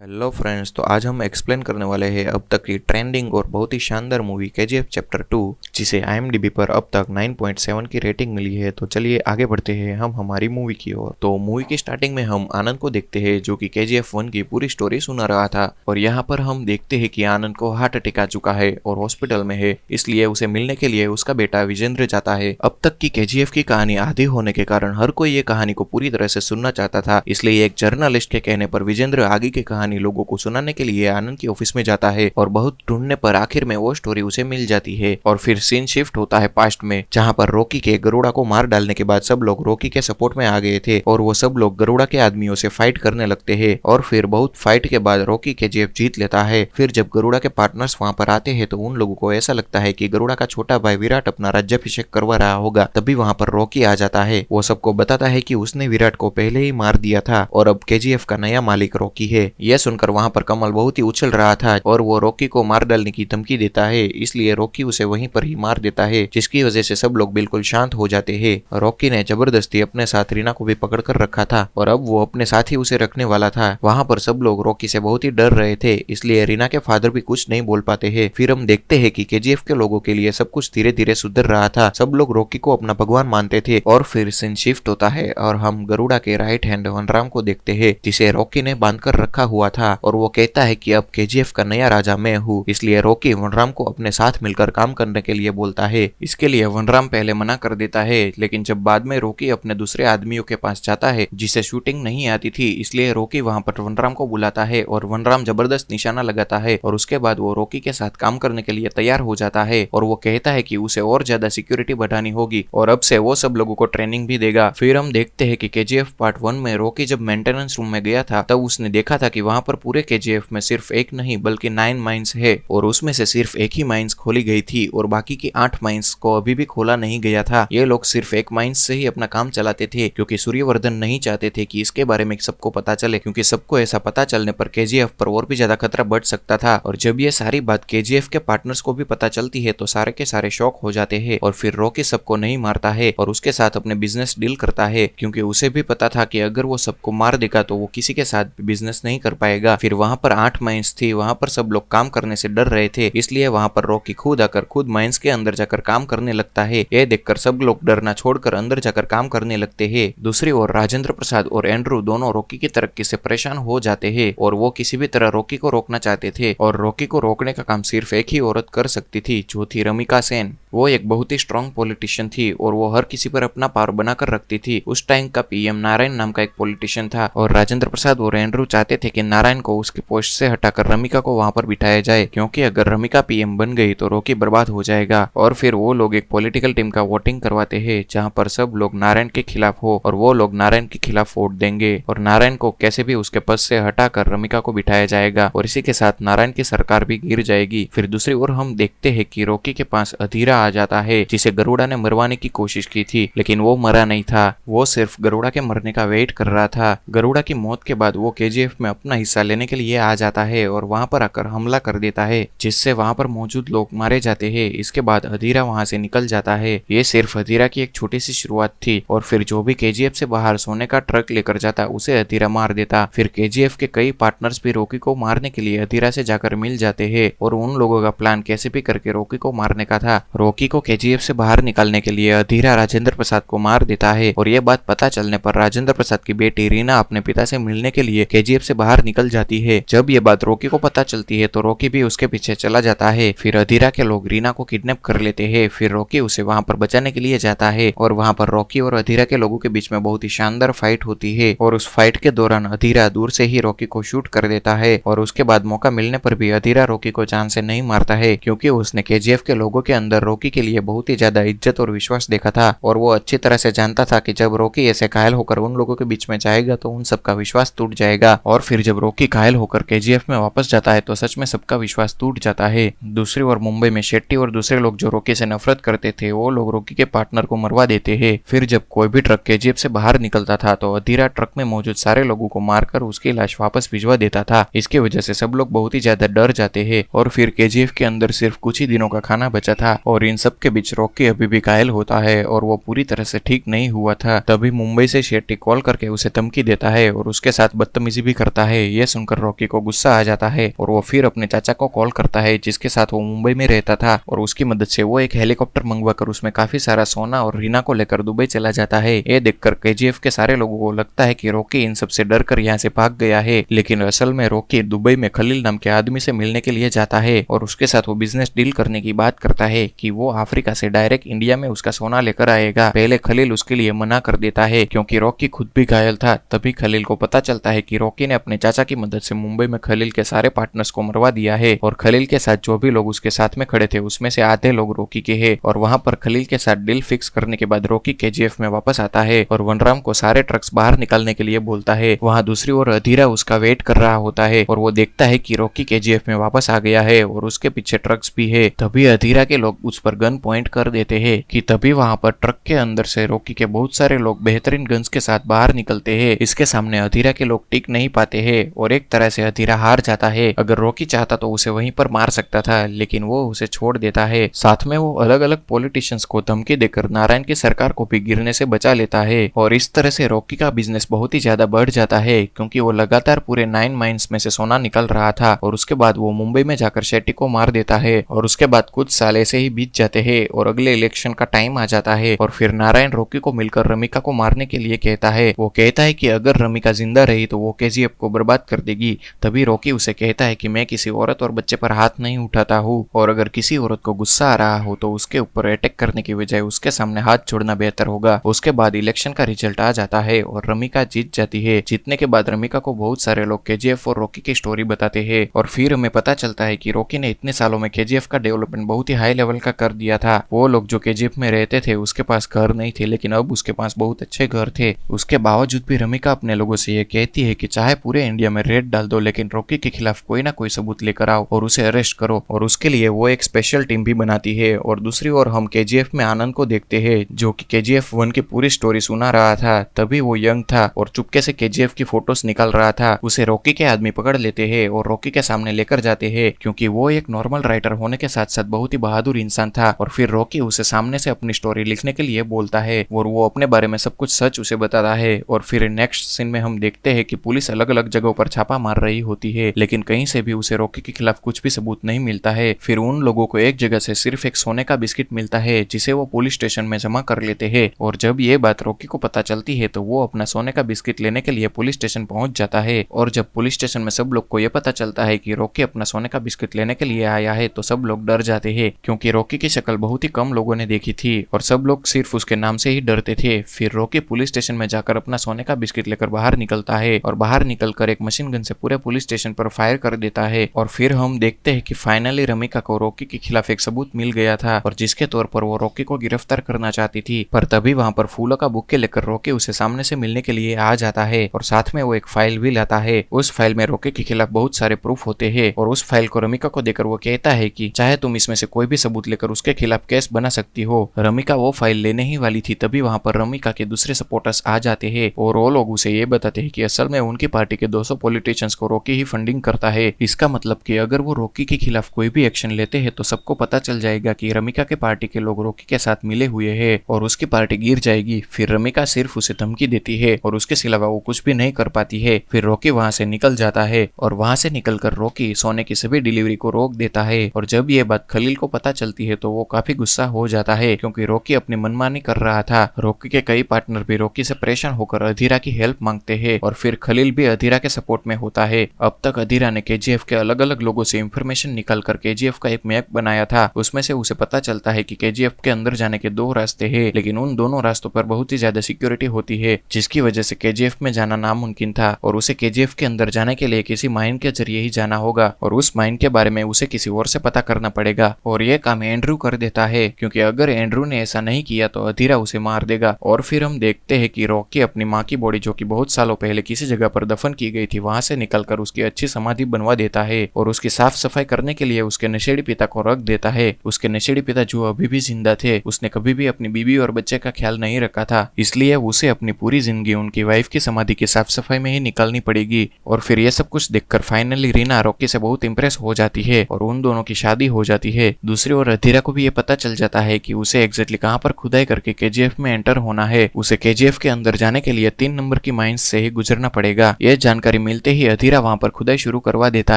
Hello friends, तो आज हम एक्सप्लेन करने वाले हैं अब तक की ट्रेंडिंग और बहुत ही शानदार मूवी केजीएफ चैप्टर 2, जिसे आईएमडीबी पर अब तक 9.7 की रेटिंग मिली है। तो चलिए आगे बढ़ते हैं हम हमारी मूवी की ओर। तो मूवी की स्टार्टिंग में हम आनंद को देखते हैं, जो कि केजीएफ 1 की पूरी स्टोरी सुना रहा था। और यहाँ पर हम देखते हैं कि आनंद को हार्ट अटैक आ चुका है और हॉस्पिटल में है, इसलिए उसे मिलने के लिए उसका बेटा विजेंद्र जाता है। अब तक की केजीएफ की कहानी आधी होने के कारण हर कोई ये कहानी को पूरी तरह से सुनना चाहता था, इसलिए एक जर्नलिस्ट के कहने पर विजेंद्र आगे की कहानी लोगों को सुनाने के लिए आनंद की ऑफिस में जाता है। और बहुत ढूंढने पर आखिर में वो स्टोरी उसे मिल जाती है। और फिर सीन शिफ्ट होता है पास्ट में, जहां पर रॉकी के गरुड़ा को मार डालने के बाद सब लोग रॉकी के सपोर्ट में आ गए थे और वो सब लोग गरुड़ा के आदमियों से फाइट करने लगते हैं। और फिर बहुत फाइट के बाद रॉकी केजीएफ जीत लेता है। फिर जब गरुड़ा के पार्टनर्स वहां पर आते हैं तो उन लोगों को ऐसा लगता है कि गरुड़ा का छोटा भाई विराट अपना राज्याभिषेक करवा रहा होगा। तभी वहां पर रॉकी आ जाता है। वो सबको बताता है कि उसने विराट को पहले ही मार दिया था और अब केजीएफ का नया मालिक रॉकी है। यह सुनकर वहां पर कमल बहुत ही उछल रहा था और वो रॉकी को मार डालने की धमकी देता है, इसलिए रॉकी उसे वहीं पर ही मार देता है, जिसकी वजह से सब लोग बिल्कुल शांत हो जाते हैं। रॉकी ने जबरदस्ती अपने साथ रीना को भी पकड़ कर रखा था और अब वो अपने साथ ही उसे रखने वाला था। वहां पर सब लोग रॉकी से बहुत ही डर रहे थे, इसलिए रीना के फादर भी कुछ नहीं बोल पाते हैं। फिर हम देखते हैं कि केजीएफ के लोगों के लिए सब कुछ धीरे धीरे सुधर रहा था। सब लोग रॉकी को अपना भगवान मानते थे। और फिर सीन शिफ्ट होता है और हम गरुड़ा के राइट हैंड वनराम को देखते हैं, जिसे रॉकी ने बांध कर रखा हुआ था। और वो कहता है कि अब केजीएफ का नया राजा मैं हूँ, इसलिए रॉकी वनराम को अपने साथ मिलकर काम करने के लिए बोलता है। इसके लिए वनराम पहले मना कर देता है, लेकिन जब बाद में रॉकी अपने दूसरे आदमियों के पास जाता है जिसे शूटिंग नहीं आती थी, इसलिए रॉकी वहां पर वनराम को बुलाता है और वनराम जबरदस्त निशाना लगाता है। और उसके बाद वो रॉकी के साथ काम करने के लिए तैयार हो जाता है और वो कहता है कि उसे और ज्यादा सिक्योरिटी बढ़ानी होगी और अब से वो सब लोगों को ट्रेनिंग भी देगा। फिर हम देखते हैं कि केजीएफ पार्ट 1 में रॉकी जब मेंटेनेंस रूम में गया था तब उसने देखा था कि वहां पर पूरे केजीएफ में सिर्फ एक नहीं बल्कि 9 माइंस है और उसमें से सिर्फ एक ही माइंस खोली गई थी और बाकी की 8 माइंस को अभी भी खोला नहीं गया था। ये लोग सिर्फ एक माइंस से ही अपना काम चलाते थे, क्योंकि सूर्यवर्धन नहीं चाहते थे कि इसके बारे में सबको पता चले, क्योंकि सबको ऐसा पता चलने पर केजीएफ पर और भी ज्यादा खतरा बढ़ सकता था। और जब ये सारी बात केजीएफ के पार्टनर्स को भी पता चलती है तो सारे के सारे शॉक हो जाते हैं। और फिर रॉकी सबको नहीं मारता है और उसके साथ अपने बिजनेस डील करता है, क्योंकि उसे भी पता था कि अगर वो सबको मार देगा तो वो किसी के साथ भी बिजनेस नहीं कर पाएगा। फिर वहां पर 8 माइंस थी, वहां पर सब लोग काम करने से डर रहे थे, इसलिए वहां पर रॉकी खुद आकर खुद माइंस के अंदर जाकर काम करने लगता है। यह देखकर सब लोग डरना छोड़कर अंदर जाकर काम करने लगते हैं। दूसरी ओर राजेंद्र प्रसाद और एंड्रू दोनों रॉकी की तरक्की से परेशान हो जाते हैं और वो किसी भी तरह रॉकी को रोकना चाहते थे। और रॉकी को रोकने का काम सिर्फ एक ही औरत कर सकती थी, जो थी रमिका सेन। वो एक बहुत ही स्ट्रॉन्ग पॉलिटिशियन थी और वो हर किसी पर अपना पावर बनाकर रखती थी। उस टाइम का पीएम नारायण नाम का एक पॉलिटिशियन था और राजेंद्र प्रसाद और एंड्रू चाहते थे कि नारायण को उसकी पोस्ट से हटाकर रमिका को वहां पर बिठाया जाए, क्योंकि अगर रमिका पीएम बन गई तो रॉकी बर्बाद हो जाएगा। और फिर वो लोग एक पॉलिटिकल टीम का वोटिंग करवाते हैं, जहां पर सब लोग नारायण के खिलाफ हो और वो लोग नारायण के खिलाफ वोट देंगे और नारायण को कैसे भी उसके पद से हटाकर रमिका को बिठाया जाएगा और इसी के साथ नारायण की सरकार भी गिर जाएगी। फिर दूसरी ओर हम देखते हैं कि रॉकी के पास अधीरा आ जाता है, जिसे गरुड़ा ने मरवाने की कोशिश की थी, लेकिन वो मरा नहीं था। वो सिर्फ गरुड़ा के मरने का वेट कर रहा था। गरुड़ा की मौत के बाद वो केजीएफ में अपना हिस्सा लेने के लिए आ जाता है और वहां पर आकर हमला कर देता है, जिससे वहां पर मौजूद लोग मारे जाते हैं। इसके बाद अधीरा वहां से निकल जाता है। ये सिर्फ अधीरा की एक छोटी सी शुरुआत थी और फिर जो भी केजीएफ से बाहर सोने का ट्रक लेकर जाता उसे अधीरा मार देता। फिर केजीएफ के कई पार्टनर्स भी रॉकी को मारने के लिए अधीरा से जाकर मिल जाते हैं और उन लोगों का प्लान कैसे भी करके रॉकी को मारने का था। रॉकी को केजीएफ से बाहर निकालने के लिए अधीरा राजेंद्र प्रसाद को मार देता है और ये बात पता चलने पर राजेंद्र प्रसाद की बेटी रीना अपने पिता से मिलने के लिए केजीएफ से बाहर निकल जाती है। जब ये बात रॉकी को पता चलती है तो रॉकी भी उसके पीछे चला जाता है। फिर अधीरा के लोग रीना को किडनैप कर लेते हैं। फिर रॉकी उसे वहां पर बचाने के लिए जाता है और वहां पर रॉकी और अधीरा के लोगों के बीच में बहुत ही शानदार फाइट होती है और उस फाइट के दौरान अधीरा दूर से ही रॉकी को शूट कर देता है और उसके बाद मौका मिलने पर भी अधीरा रॉकी को जान से नहीं मारता है, क्योंकि उसने केजीएफ के लोगों के अंदर रॉकी के लिए बहुत ही ज्यादा इज्जत और विश्वास देखा था और वो अच्छी तरह से जानता था कि जब रॉकी ऐसे घायल होकर उन लोगों के बीच में जाएगा तो उन सबका विश्वास टूट जाएगा। और फिर जब रॉकी घायल होकर केजीएफ में वापस जाता है तो सच में सबका विश्वास टूट जाता है। दूसरी ओर मुंबई में शेट्टी और दूसरे लोग जो रॉकी से नफरत करते थे वो लोग रॉकी के पार्टनर को मरवा देते हैं। फिर जब कोई भी ट्रक केजीएफ से बाहर निकलता था तो अधीरा ट्रक में मौजूद सारे लोगों को मारकर उसकी लाश वापस भिजवा देता था। इसकी वजह से सब लोग बहुत ही ज्यादा डर जाते हैं और फिर केजीएफ के अंदर सिर्फ कुछ ही दिनों का खाना बचा था और इन सब के बीच रॉकी अभी भी घायल होता है और वो पूरी तरह से ठीक नहीं हुआ था। तभी मुंबई से शेट्टी कॉल करके उसे धमकी देता है और उसके साथ बदतमीजी भी करता है। ये सुनकर रॉकी को गुस्सा आ जाता है और वो फिर अपने चाचा को कॉल करता है जिसके साथ वो मुंबई में रहता था और उसकी मदद से वो एक हेलीकॉप्टर मंगवाकर उसमें काफी सारा सोना और रीना को लेकर दुबई चला जाता है। ये देखकर केजीएफ के सारे लोगों को लगता है कि रॉकी इन सबसे डर कर यहाँ से भाग गया है, लेकिन असल में रॉकी दुबई में खलील नाम के आदमी से मिलने के लिए जाता है और उसके साथ वो बिजनेस डील करने की बात करता है कि वो अफ्रीका से डायरेक्ट इंडिया में उसका सोना लेकर आएगा। पहले खलील उसके लिए मना कर देता है क्योंकि रॉकी खुद भी घायल था। तभी खलील को पता चलता है कि रॉकी ने अपने चाचा की मदद से मुंबई में खलील के सारे पार्टनर्स को मरवा दिया है और खलील के साथ जो भी लोग उसके साथ में खड़े थे उसमें से आधे लोग रॉकी के हैं। और वहां पर खलील के साथ डील फिक्स करने के बाद रॉकी केजीएफ में वापस आता है और वनराम को सारे ट्रक्स बाहर निकालने के लिए बोलता है। वहां दूसरी ओर अधीरा उसका वेट कर रहा होता है और वो देखता है कि रॉकी केजीएफ में वापस आ गया है और उसके पीछे ट्रक्स भी है। तभी अधीरा के लोग उस पर गन पॉइंट कर देते हैं कि तभी वहां पर ट्रक के अंदर से रॉकी के बहुत सारे लोग बेहतरीन गन्स के साथ बाहर निकलते हैं। इसके सामने अधीरा के लोग टिक नहीं पाते हैं और एक तरह से अधीरा हार जाता है। अगर रॉकी चाहता तो उसे वहीं पर मार सकता था, लेकिन वो उसे छोड़ देता है। साथ में वो अलग अलग पॉलिटिशियंस को धमकी देकर नारायण की सरकार को भी गिरने से बचा लेता है और इस तरह से रॉकी का बिजनेस बहुत ही ज्यादा बढ़ जाता है क्योंकि वो लगातार पूरे 9 माइंस में से सोना निकल रहा था। और उसके बाद वो मुंबई में जाकर शेट्टी को मार देता है और उसके बाद कुछ साल ऐसे ही बीत जाते हैं और अगले इलेक्शन का टाइम आ जाता है और फिर नारायण रॉकी को मिलकर रमिका को मारने के लिए कहता है। वो कहता है कि अगर रमिका जिंदा रही तो वो केजीएफ को बर्बाद कर देगी। तभी रॉकी उसे कहता है कि मैं किसी औरत और बच्चे पर हाथ नहीं उठाता हूँ और अगर किसी औरत को गुस्सा आ रहा हो तो उसके ऊपर अटैक करने की बजाय उसके सामने हाथ छोड़ना बेहतर होगा। उसके बाद इलेक्शन का रिजल्ट आ जाता है और रमिका जीत जाती है। जीतने के बाद रमिका को बहुत सारे लोग केजीएफ और रॉकी की स्टोरी बताते हैं और फिर हमें पता चलता है कि रॉकी ने इतने सालों में केजीएफ का डेवलपमेंट बहुत ही हाई लेवल का कर दिया था। वो लोग जो केजीएफ में रहते थे उसके पास घर नहीं थे, लेकिन अब उसके पास बहुत अच्छे घर थे। उसके बावजूद भी रमिका अपने लोगों से ये कहती है कि चाहे पूरे इंडिया में रेड डाल दो, लेकिन रॉकी के खिलाफ कोई ना कोई सबूत लेकर आओ और उसे अरेस्ट करो। और उसके लिए वो एक स्पेशल टीम भी बनाती है। और दूसरी ओर हम केजीएफ में आनंद को देखते हैं जो कि केजीएफ 1 की पूरी स्टोरी सुना रहा था। तभी वो यंग था और चुपके से केजीएफ की फोटोज निकाल रहा था। उसे रॉकी के आदमी पकड़ लेते हैं और रॉकी के सामने लेकर जाते हैं क्योंकि वो एक नॉर्मल राइटर होने के साथ साथ बहुत ही बहादुर इंसान था। और फिर रॉकी उसे सामने से अपनी स्टोरी लिखने के लिए बोलता है और वो अपने बारे में सब कुछ सच उसे बताता है। और फिर नेक्स्ट सीन में हम देखते हैं कि पुलिस अलग अलग जगहों पर छापा मार रही होती है, लेकिन कहीं से भी उसे रॉकी के खिलाफ कुछ भी सबूत नहीं मिलता है। फिर उन लोगों को एक जगह से सिर्फ एक सोने का बिस्किट मिलता है जिसे वो पुलिस स्टेशन में जमा कर लेते हैं। और जब ये बात रॉकी को पता चलती है तो वो अपना सोने का बिस्किट लेने के लिए पुलिस स्टेशन पहुंच जाता है। और जब पुलिस स्टेशन में सब लोग को ये पता चलता है कि रॉकी अपना सोने का बिस्किट लेने के लिए आया है तो सब लोग डर जाते हैं क्योंकि रॉकी की शक्ल बहुत ही कम लोगों ने देखी थी और सब लोग सिर्फ उसके नाम से ही डरते थे। फिर रॉकी पुलिस स्टेशन में जाकर अपना सोने का बिस्किट लेकर बाहर निकलता है और बाहर निकलकर एक मशीन गन से पूरे पुलिस स्टेशन पर फायर कर देता है। और फिर हम देखते हैं कि फाइनली रमिका को रॉकी के खिलाफ एक सबूत मिल गया था और जिसके तौर पर वो रॉकी को गिरफ्तार करना चाहती थी। पर तभी वहां पर फूलों का बुके लेकर रॉकी उसे सामने से मिलने के लिए आ जाता है और साथ में वो एक फाइल भी लाता है। उस फाइल में रॉकी के खिलाफ बहुत सारे प्रूफ होते हैं और उस फाइल को रमिका को देकर वो कहता है कि चाहे तुम इसमें से कोई भी सबूत लेकर उसके खिलाफ केस बना सकती हो। रमिका वो फाइल लेने ही वाली थी तभी वहां पर रमिका के दूसरे सपोर्टर्स आ जाते हैं और वो लोग उसे ये बताते हैं कि असल में उनकी पार्टी के 200 पॉलिटिशियंस को रॉकी ही फंडिंग करता है। इसका मतलब कि अगर वो रॉकी के खिलाफ कोई भी एक्शन लेते हैं तो सबको पता चल जाएगा कि रमिका के पार्टी के लोग रॉकी के साथ मिले हुए हैं और उसकी पार्टी गिर जाएगी। फिर रमिका सिर्फ उसे धमकी देती है और उसके सिवा वो कुछ भी नहीं कर पाती है। फिर रॉकी वहां से निकल जाता है और वहां से निकलकर रॉकी सोने की सभी डिलीवरी को रोक देता है। और जब ये बात खलील को पता चलती है तो वो काफी गुस्सा हो जाता है क्योंकि रॉकी अपनी मनमानी कर रहा था। रॉकी के कई पार्टनर भी रॉकी से परेशान होकर अधीरा की हेल्प मांगते हैं और फिर खलील भी अधीरा के सपोर्ट में होता है। अब तक अधीरा ने केजीएफ के अलग अलग लोगों से इंफॉर्मेशन निकालकर केजीएफ का एक मैप बनाया था। उसमें से उसे पता चलता है कि केजीएफ के अंदर जाने के 2 रास्ते हैं, लेकिन उन दोनों रास्तों पर बहुत ही ज्यादा सिक्योरिटी होती है जिसकी वजह से केजीएफ में जाना नामुमकिन था और उसे केजीएफ के अंदर जाने के लिए किसी माइन के जरिए ही जाना होगा और उस माइन के बारे में उसे किसी और से पता करना पड़ेगा। और ये काम एंड्रू कर देता है क्योंकि अगर एंड्रू ने ऐसा नहीं किया तो अधीरा उसे मार देगा। और फिर हम देखते हैं कि रॉकी अपनी माँ की बॉडी जो कि बहुत सालों पहले किसी जगह पर दफन की गई थी वहां से निकलकर उसकी अच्छी समाधि बनवा देता है और उसकी साफ सफाई करने के लिए उसके नशेड़ी पिता को रख देता है। उसके नशेड़ी पिता जो अभी भी जिंदा थे, उसने कभी भी अपनी बीवी और बच्चे का ख्याल नहीं रखा था, इसलिए उसे अपनी पूरी जिंदगी उनकी वाइफ की समाधि की साफ सफाई में ही निकालनी पड़ेगी। और फिर ये सब कुछ देखकर फाइनली रीना रॉकी से बहुत इंप्रेस हो जाती है और उन दोनों की शादी हो जाती है। दूसरी ओर अधीरा को भी ये पता चल जाता है कि उसे एग्जैक्टली कहां पर खुदाई करके केजीएफ में एंटर होना है। उसे केजीएफ के अंदर जाने के लिए 3 नंबर की माइंस से ही गुजरना पड़ेगा। यह जानकारी जानकारी मिलते ही अधीरा वहाँ पर खुदाई शुरू करवा देता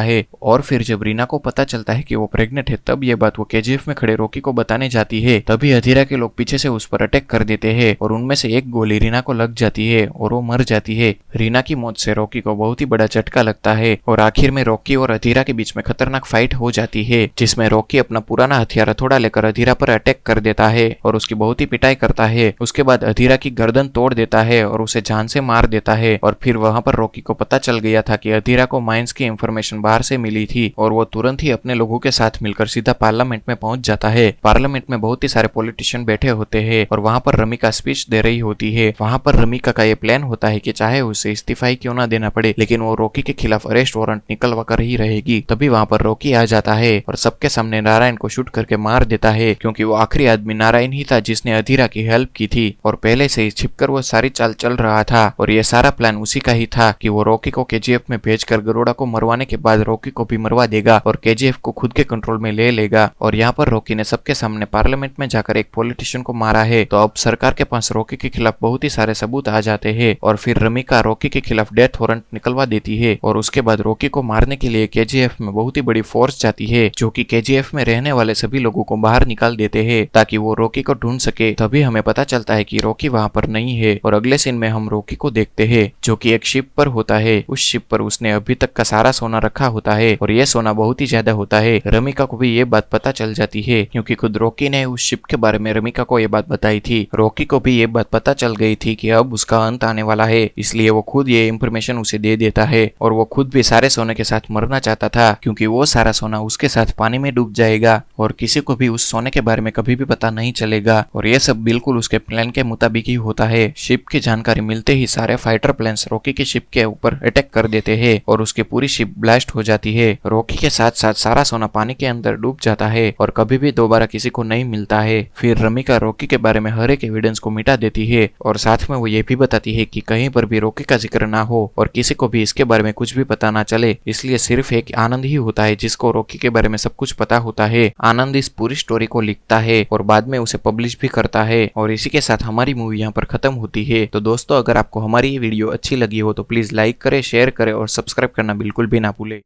है और फिर जब रीना को पता चलता है कि वो प्रेग्नेंट है तब ये बात वो केजीएफ में खड़े रॉकी को बताने जाती है। तभी अधीरा के लोग पीछे से उस पर अटैक कर देते हैं और उनमें से एक गोली रीना को लग जाती है और वो मर जाती है। रीना की मौत से रॉकी को बहुत ही बड़ा झटका लगता है और आखिर में रॉकी और अधीरा के बीच में खतरनाक फाइट हो जाती है, जिसमें रॉकी अपना पुराना हथियार हथौड़ा लेकर अधीरा पर अटैक कर देता है और उसकी बहुत ही पिटाई करता है। उसके बाद अधीरा की गर्दन तोड़ देता है और उसे जान से मार देता है। और फिर वहां पर रॉकी को पता चल गया था कि अधीरा को माइंस की इंफॉर्मेशन बाहर से मिली थी और वो तुरंत ही अपने लोगों के साथ मिलकर सीधा पार्लियामेंट में पहुंच जाता है। पार्लियामेंट में बहुत ही सारे पॉलिटिशियन बैठे होते हैं और वहां पर रमिका स्पीच दे रही होती है। वहां पर रमिका का ये प्लान होता है कि चाहे उसे इस्तीफा ही क्यों ना देना पड़े लेकिन वो रॉकी के खिलाफ अरेस्ट वारंट निकलवा कर ही रहेगी। तभी वहां पर रॉकी आ जाता है और सबके सामने नारायण को शूट करके मार देता है, क्योंकि वो आखिरी आदमी नारायण ही था जिसने अधीरा की हेल्प की थी और पहले से ही छिपकर वो सारी चाल चल रहा था। और ये सारा प्लान उसी का ही था कि वो रॉकी को केजीएफ में भेजकर गरुड़ा को मरवाने के बाद रॉकी को भी मरवा देगा और केजीएफ को खुद के कंट्रोल में ले लेगा। और यहाँ पर रॉकी ने सबके सामने पार्लियामेंट में जाकर एक पॉलिटिशियन को मारा है, तो अब सरकार के पास रॉकी के खिलाफ बहुत ही सारे सबूत आ जाते हैं और फिर रमिका रॉकी के खिलाफ डेथ वारंट निकलवा देती है। और उसके बाद रॉकी को मारने के लिए केजीएफ में बहुत ही बड़ी फोर्स जाती है, जो कि केजीएफ में रहने वाले सभी लोगों को बाहर निकाल देते हैं ताकि वो रॉकी को ढूंढ सके। तभी हमें पता चलता है कि रॉकी वहां पर नहीं है और अगले सीन में हम रॉकी को देखते हैं जो कि एक शिप पर होता है। उस शिप पर उसने अभी तक का सारा सोना रखा होता है और यह सोना बहुत ही ज्यादा होता है। रमिका को भी ये बात पता चल जाती है क्योंकि खुद रॉकी ने उस शिप के बारे में रमिका को ये बात बताई थी। रॉकी को भी ये बात पता चल गई थी कि अब उसका अंत आने वाला है, इसलिए वो खुद ये इंफॉर्मेशन उसे दे देता है और वो खुद भी सारे सोने के साथ मरना चाहता था क्योंकि वो सारा सोना उसके साथ पानी में डूब जाएगा और किसी को भी उस सोने के बारे में कभी भी पता नहीं चलेगा। और ये सब बिल्कुल उसके प्लान के मुताबिक ही होता है। शिप की जानकारी मिलते ही सारे फाइटर प्लेन्स रॉकी की शिप के ऊपर अटैक कर देते हैं और उसकी पूरी शिप ब्लास्ट हो जाती है। रॉकी के साथ साथ सारा सोना पानी के अंदर डूब जाता है और कभी भी दोबारा किसी को नहीं मिलता है। फिर रमिका रॉकी के बारे में हर एक एविडेंस को मिटा देती है और साथ में वो ये भी बताती है कि कहीं पर भी रॉकी का जिक्र ना हो और किसी को भी इसके बारे में कुछ भी पता ना चले, इसलिए सिर्फ एक आनंद ही होता है जिसको रॉकी के बारे में सब कुछ पता होता है। आनंद इस पूरी स्टोरी को लिखता है और बाद में उसे पब्लिश भी करता है और इसी के साथ हमारी मूवी यहाँ पर खत्म होती है। तो दोस्तों, अगर आपको हमारी ये वीडियो अच्छी लगी हो तो प्लीज लाइक करें, शेयर करें और सब्सक्राइब करना बिल्कुल भी ना भूलें।